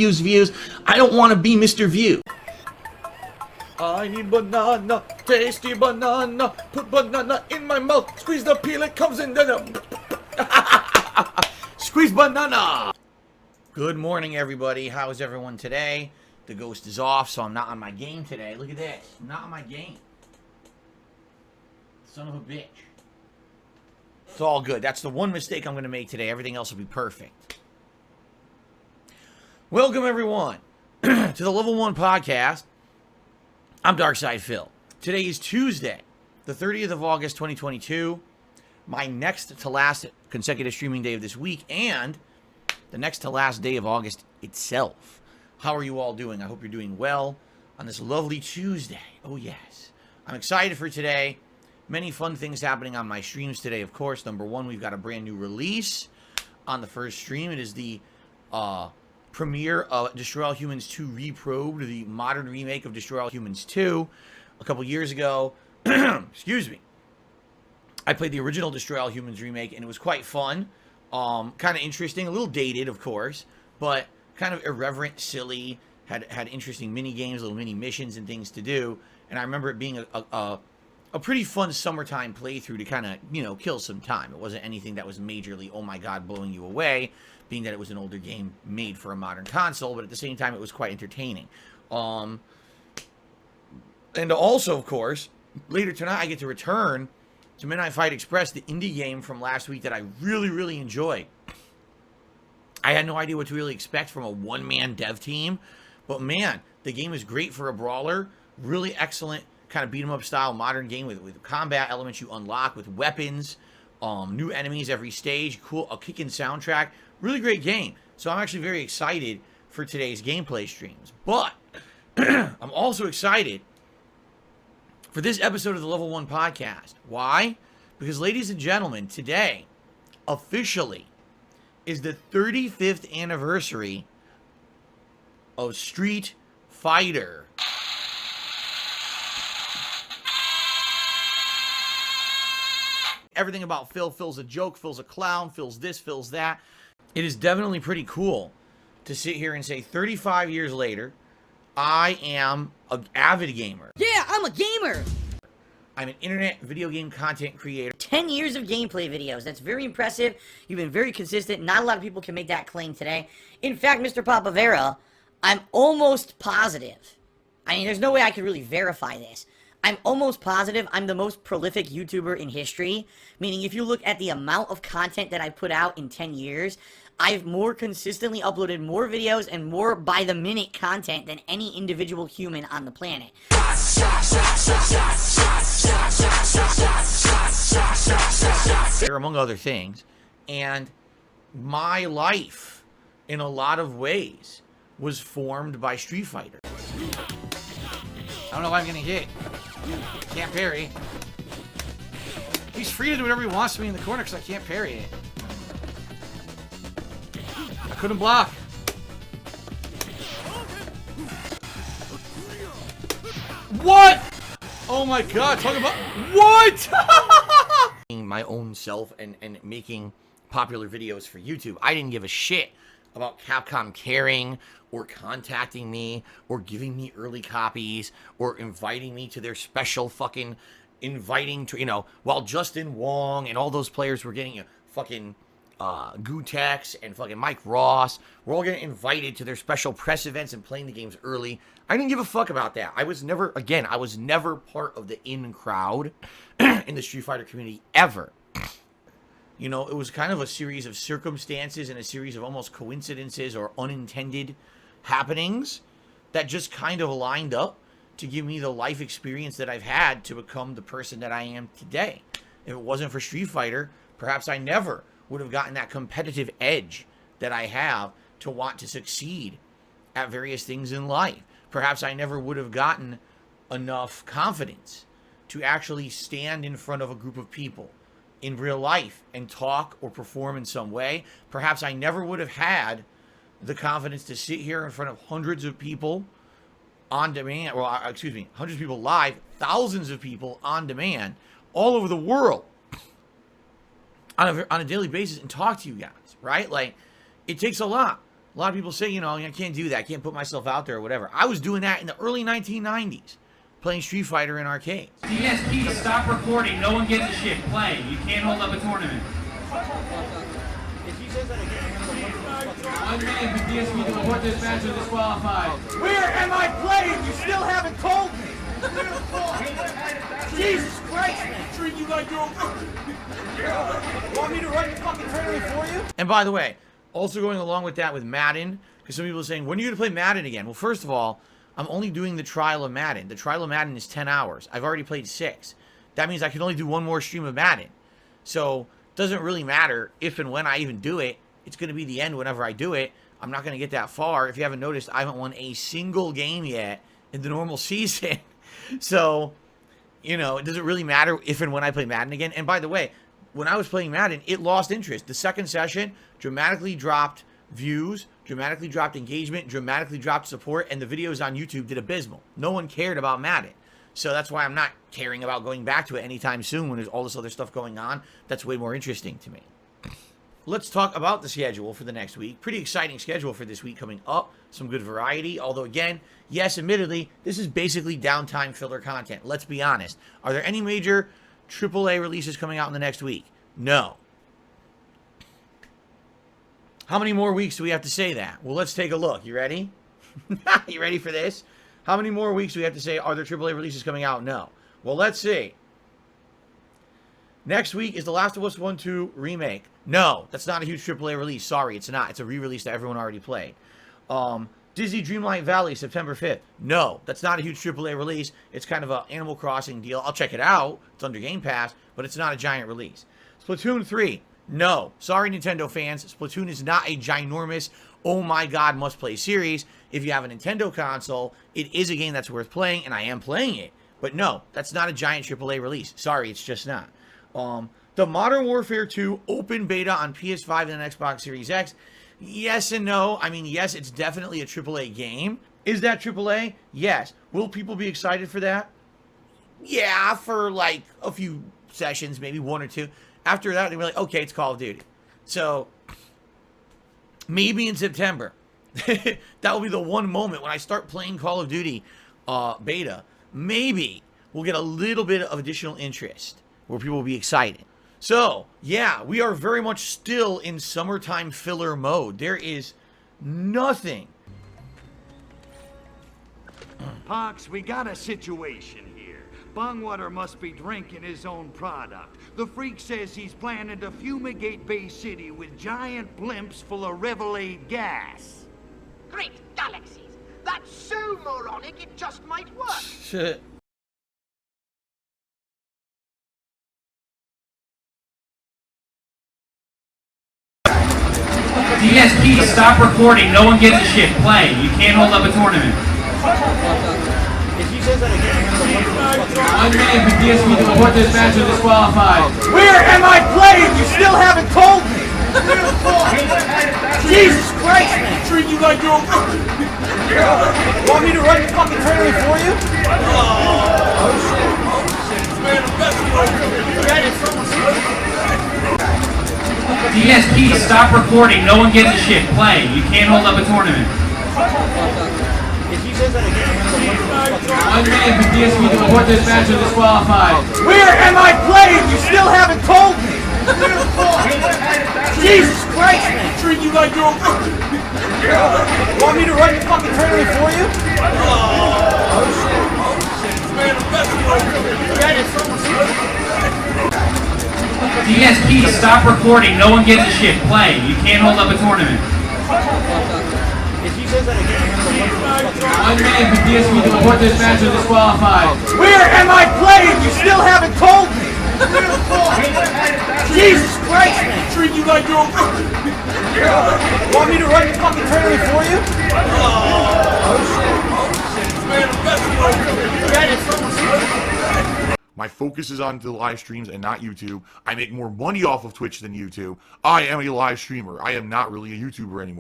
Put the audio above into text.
views. I don't want to be Mr. View. I need banana, tasty banana, put banana in my mouth, squeeze the peel, it comes in, squeeze banana! Good morning, everybody. How is everyone today? The ghost is off, so I'm not on my game today. Look at this. I'm not on my game. Son of a bitch. It's all good. That's the one mistake I'm going to make today. Everything else will be perfect. Welcome, everyone, to the Level 1 Podcast. I'm Darkside Phil. Today is Tuesday, the 30th of August, 2022. My next to last consecutive streaming day of this week, and the next to last day of August itself. How are you all doing? I hope you're doing well on this lovely Tuesday. Oh, yes. I'm excited for today. Many fun things happening on my streams today, of course. Number one, we've got a brand new release on the first stream. It is the premiere of Destroy All Humans 2 Reprobed, the modern remake of Destroy All Humans 2. A couple years ago, excuse me, I played the original Destroy All Humans remake, and it was quite fun. Kind of interesting, a little dated, of course, but kind of irreverent, silly, had interesting mini games, little mini missions and things to do. And I remember it being a pretty fun summertime playthrough to kind of, you know, kill some time. It wasn't anything that was majorly, oh my god, blowing you away, being that it was an older game made for a modern console, but at the same time, it was quite entertaining. And also, of course, later tonight, I get to return to Midnight Fight Express, the indie game from last week that I really, really enjoyed. I had no idea what to really expect from a one-man dev team, but man, the game is great for a brawler, really excellent kind of beat-em-up style modern game with combat elements you unlock, with weapons, new enemies every stage, cool, a kicking soundtrack, really great game. So I'm actually very excited for today's gameplay streams. But I'm also excited for this episode of the Level 1 Podcast. Why? Because, ladies and gentlemen, today, officially, is the 35th anniversary of Street Fighter. Everything about Phil. Phil's a joke, Phil's a clown, Phil's this, Phil's that. It is definitely pretty cool to sit here and say 35 years later, I am an avid gamer. Yeah, I'm a gamer! I'm an internet video game content creator. 10 years of gameplay videos. That's very impressive. You've been very consistent. Not a lot of people can make that claim today. In fact, Mr. Papavera, I'm almost positive. I mean, there's no way I could really verify this. I'm almost positive I'm the most prolific YouTuber in history, meaning if you look at the amount of content that I put out in 10 years, I've more consistently uploaded more videos and more by-the-minute content than any individual human on the planet. Among other things, and my life, in a lot of ways, was formed by Street Fighter. I don't know why I'm getting hit. Can't parry. He's free to do whatever he wants to me in the corner because I can't parry it. I couldn't block. What? Oh my god, talking about what? My own self and making popular videos for YouTube. I didn't give a shit about Capcom caring or contacting me or giving me early copies or inviting me to their special fucking inviting to, you know, while Justin Wong and all those players were getting fucking Gutex and fucking Mike Ross, we're all getting invited to their special press events and playing the games early. I didn't give a fuck about that. I was never part of the in crowd in the Street Fighter community ever. You know, it was kind of a series of circumstances and a series of almost coincidences or unintended happenings that just kind of lined up to give me the life experience that I've had to become the person that I am today. If it wasn't for Street Fighter, perhaps I never would have gotten that competitive edge that I have to want to succeed at various things in life. Perhaps I never would have gotten enough confidence to actually stand in front of a group of people in real life and talk or perform in some way. Perhaps I never would have had the confidence to sit here in front of hundreds of people on demand, or hundreds of people live, thousands of people on demand, all over the world on a daily basis and talk to you guys, right? Like, it takes a lot. A lot of people say, you know, I can't do that. I can't put myself out there or whatever. I was doing that in the early 1990s, playing Street Fighter in arcades. DSP, stop recording. No one gives a shit. Play. You can't hold up a tournament. One man for DSP to report this match is disqualified. Where am I playing? You still haven't told me. Jesus Christ, man. Treat you like you're Want me to run the fucking tournament for you? And by the way, also going along with that with Madden, because some people are saying, when are you going to play Madden again? Well, first of all, I'm only doing the trial of Madden. The trial of Madden is 10 hours. I've already played 6. That means I can only do one more stream of Madden. So, it doesn't really matter if and when I even do it. It's going to be the end whenever I do it. I'm not going to get that far. If you haven't noticed, I haven't won a single game yet in the normal season. So, you know, it doesn't really matter if and when I play Madden again. And by the way, when I was playing Madden, it lost interest. The second session dramatically dropped views, dramatically dropped engagement, dramatically dropped support, and the videos on YouTube did abysmal. No one cared about Madden. So that's why I'm not caring about going back to it anytime soon when there's all this other stuff going on. That's way more interesting to me. Let's talk about the schedule for the next week. Pretty exciting schedule for this week coming up. Some good variety. Although, again, yes, admittedly, this is basically downtime filler content. Let's be honest. Are there any major AAA releases coming out in the next week? No. How many more weeks do we have to say that? Well, let's take a look. You ready? You ready for this? How many more weeks do we have to say, are there AAA releases coming out? No. Well, let's see. Next week is The Last of Us 1-2 Remake. No, that's not a huge AAA release. Sorry, it's not. It's a re-release that everyone already played. Disney Dreamlight Valley, September 5th. No, that's not a huge AAA release. It's kind of an Animal Crossing deal. I'll check it out. It's under Game Pass, but it's not a giant release. Splatoon 3. No. Sorry, Nintendo fans. Splatoon is not a ginormous, oh my god, must-play series. If you have a Nintendo console, it is a game that's worth playing, and I am playing it. But no, that's not a giant AAA release. Sorry, it's just not. The Modern Warfare 2 open beta on PS5 and Xbox Series X. Yes and no. I mean, yes, it's definitely a AAA game. Is that AAA? Yes. Will people be excited for that? Yeah, for like a few sessions, maybe 1 or 2. After that, they were like, okay, it's Call of Duty. So, maybe in September. That will be the one moment when I start playing Call of Duty beta. Maybe we'll get a little bit of additional interest where people will be excited. So, yeah, we are very much still in summertime filler mode. There is nothing. Pox, we got a situation here. Bungwater must be drinking his own product. The freak says he's planning to fumigate Bay City with giant blimps full of Revelade gas. Great galaxies! That's so moronic it just might work! Shit. DSP, stop recording. No one gives a shit. Play. You can't hold up a tournament. One man for DSP to report this match is disqualified. Where am I playing? You still haven't told me. Jesus Christ, man. Treat you like you're Want me to run the fucking tournament for you? Oh shit. Man, I'm DSP, stop recording. No one gives a shit. Play. You can't hold up a tournament. One man for DSP to report this match is disqualified. Where am I playing? You still haven't told me. Jesus Christ, man. Treat you like you're Want me to run the fucking tournament for you? Oh shit. Man, I'm DSP, stop recording. No one gives a shit. Play. You can't hold up a tournament. One man for DSP to report this match is disqualified. Where am I playing? You still haven't told me. Jesus Christ, man. Treat you like you're Want me to run the fucking tournament for you? Oh shit. Man, my focus is on the live streams and not YouTube. I make more money off of Twitch than YouTube. I am a live streamer. I am not really a YouTuber anymore.